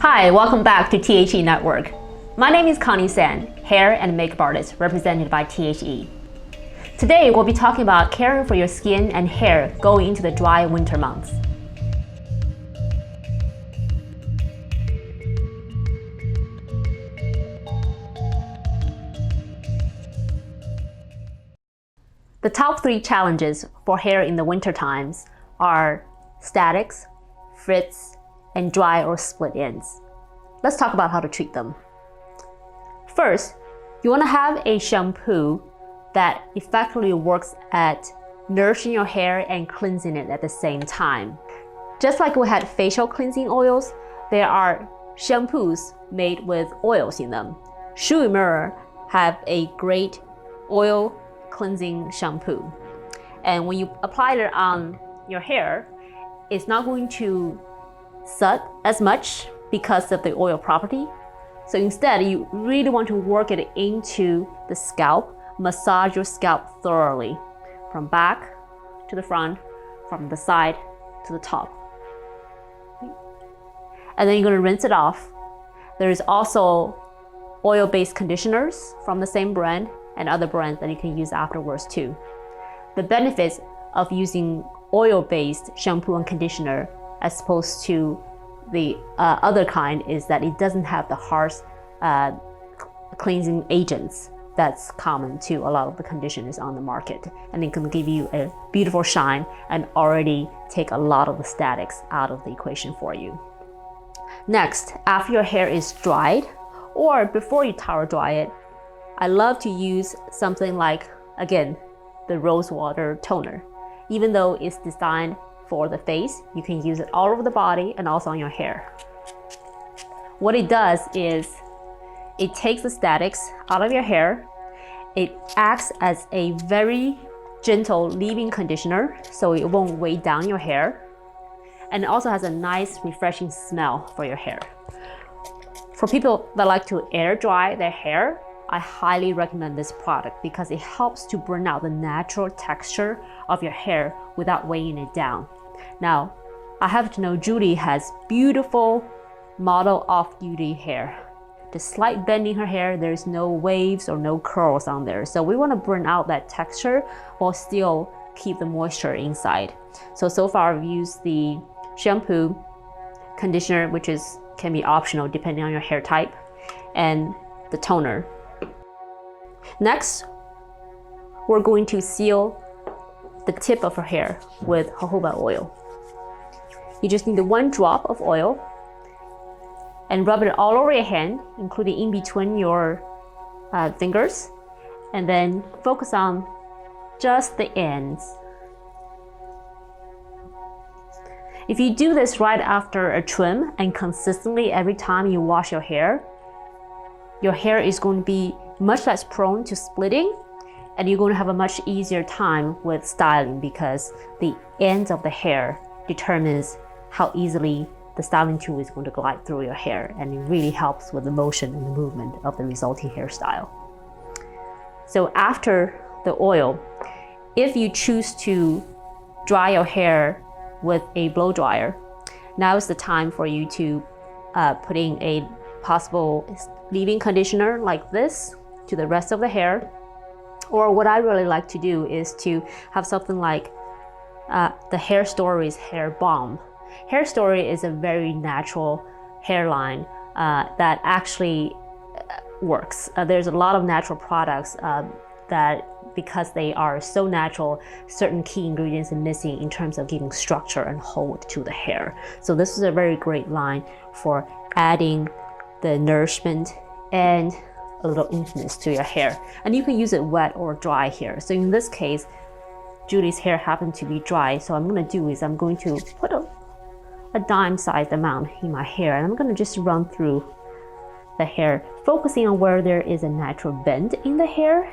Hi, welcome back to THE Network. My name is Connie Tsang, hair and makeup artist represented by THE. Today, we'll be talking about caring for your skin and hair going into the dry winter months. The top 3 challenges for hair in the winter times are statics, frizz, and dry or split ends. Let's talk about how to treat them. First, you want to have a shampoo that effectively works at nourishing your hair and cleansing it at the same time. Just like we had facial cleansing oils, there are shampoos made with oils in them. Shui Mirror have a great oil cleansing shampoo. And when you apply it on your hair, it's not going to soot as much because of the oil property. So instead, you really want to work it into the scalp, massage your scalp thoroughly, from back to the front, from the side to the top. And then you're gonna rinse it off. There's also oil-based conditioners from the same brand and other brands that you can use afterwards too. The benefits of using oil-based shampoo and conditioner as opposed to the other kind is that it doesn't have the harsh cleansing agents that's common to a lot of the conditioners on the market. And it can give you a beautiful shine and already take a lot of the statics out of the equation for you. Next, after your hair is dried or before you towel dry it, I love to use something like, again, the rose water toner. Even though it's designed for the face, you can use it all over the body and also on your hair. What it does is it takes the statics out of your hair. It acts as a very gentle leave-in conditioner, so it won't weigh down your hair. And it also has a nice, refreshing smell for your hair. For people that like to air dry their hair, I highly recommend this product because it helps to bring out the natural texture of your hair without weighing it down. Now, I have to know Judy has beautiful model off-duty hair. The slight bend in her hair, there's no waves or no curls on there. So we want to bring out that texture while still keep the moisture inside. So far I've used the shampoo, conditioner, which can be optional depending on your hair type, and the toner. Next, we're going to seal the tip of her hair with jojoba oil. You just need 1 drop of oil and rub it all over your hand, including in between your fingers, and then focus on just the ends. If you do this right after a trim and consistently every time you wash your hair is going to be much less prone to splitting, and you're going to have a much easier time with styling because the ends of the hair determines how easily the styling tool is going to glide through your hair, and it really helps with the motion and the movement of the resulting hairstyle. So after the oil, if you choose to dry your hair with a blow dryer, now is the time for you to put in a possible leave-in conditioner like this to the rest of the hair. Or what I really like to do is to have something like the Hair Story's hair balm. Hair Story is a very natural hairline that actually works. There's a lot of natural products that, because they are so natural, certain key ingredients are missing in terms of giving structure and hold to the hair. So this is a very great line for adding the nourishment and a little influence to your hair. And you can use it wet or dry here. So in this case, Judy's hair happened to be dry. So what I'm gonna do is I'm going to put a dime-sized amount in my hair, and I'm gonna just run through the hair, focusing on where there is a natural bend in the hair,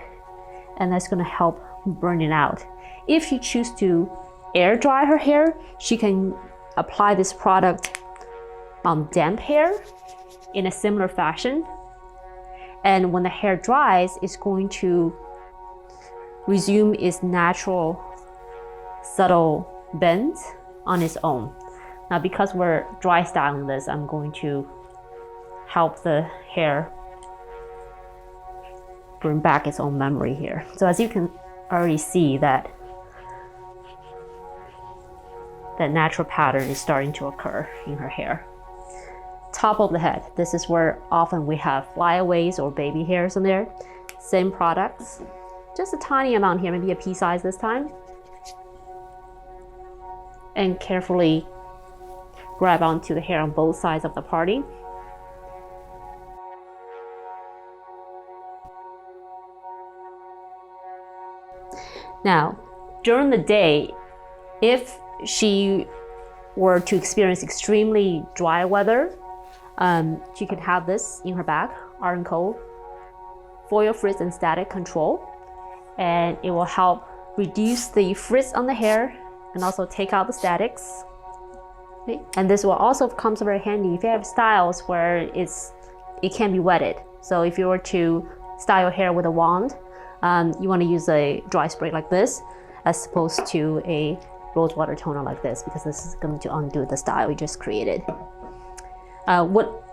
and that's gonna help burn it out. If she chooses to air dry her hair, she can apply this product on damp hair in a similar fashion. And when the hair dries, it's going to resume its natural, subtle bends on its own. Now, because we're dry styling this, I'm going to help the hair bring back its own memory here. So as you can already see that natural pattern is starting to occur in her hair. Top of the head, this is where often we have flyaways or baby hairs in there. Same products, just a tiny amount here, maybe a pea size this time. And carefully grab onto the hair on both sides of the parting. Now, during the day, if she were to experience extremely dry weather, she could have this in her bag, Iron Cold, foil frizz and static control, and it will help reduce the frizz on the hair and also take out the statics. Okay? And this will also come very handy if you have styles where it can be wetted. So if you were to style your hair with a wand, you want to use a dry spray like this as opposed to a rose water toner like this, because this is going to undo the style you just created.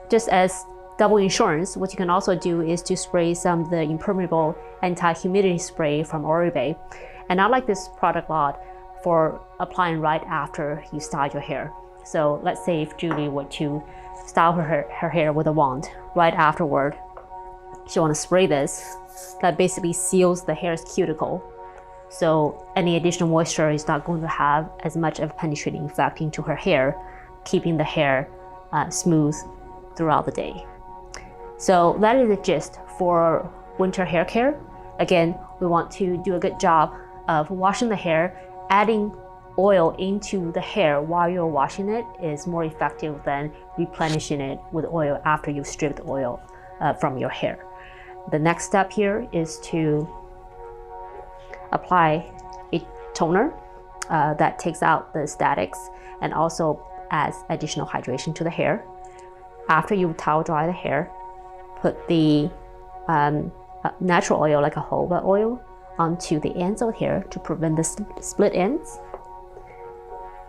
Just as double insurance, what you can also do is to spray some of the impermeable anti-humidity spray from Oribe. And I like this product a lot for applying right after you style your hair. So let's say if Julie were to style her hair with a wand, right afterward, she want to spray this. That basically seals the hair's cuticle. So any additional moisture is not going to have as much of a penetrating effect into her hair, keeping the hair smooth throughout the day. So that is the gist for winter hair care. Again, we want to do a good job of washing the hair. Adding oil into the hair while you're washing it is more effective than replenishing it with oil after you've stripped the oil from your hair. The next step here is to apply a toner that takes out the statics and also adds additional hydration to the hair. After you towel dry the hair, put the natural oil like a jojoba oil onto the ends of the hair to prevent the split ends,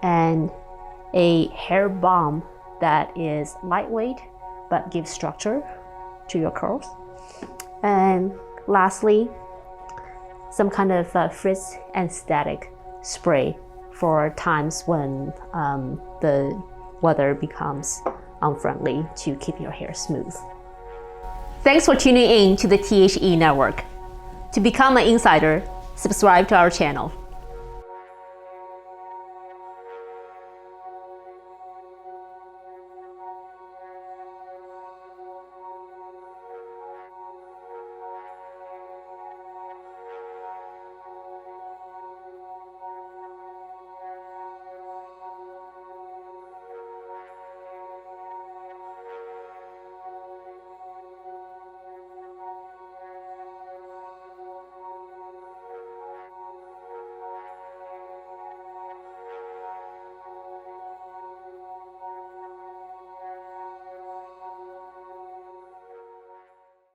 and a hair balm that is lightweight but gives structure to your curls. And lastly, some kind of frizz and static spray for times when the weather becomes unfriendly to keep your hair smooth. Thanks for tuning in to the THE Network. To become an insider, subscribe to our channel.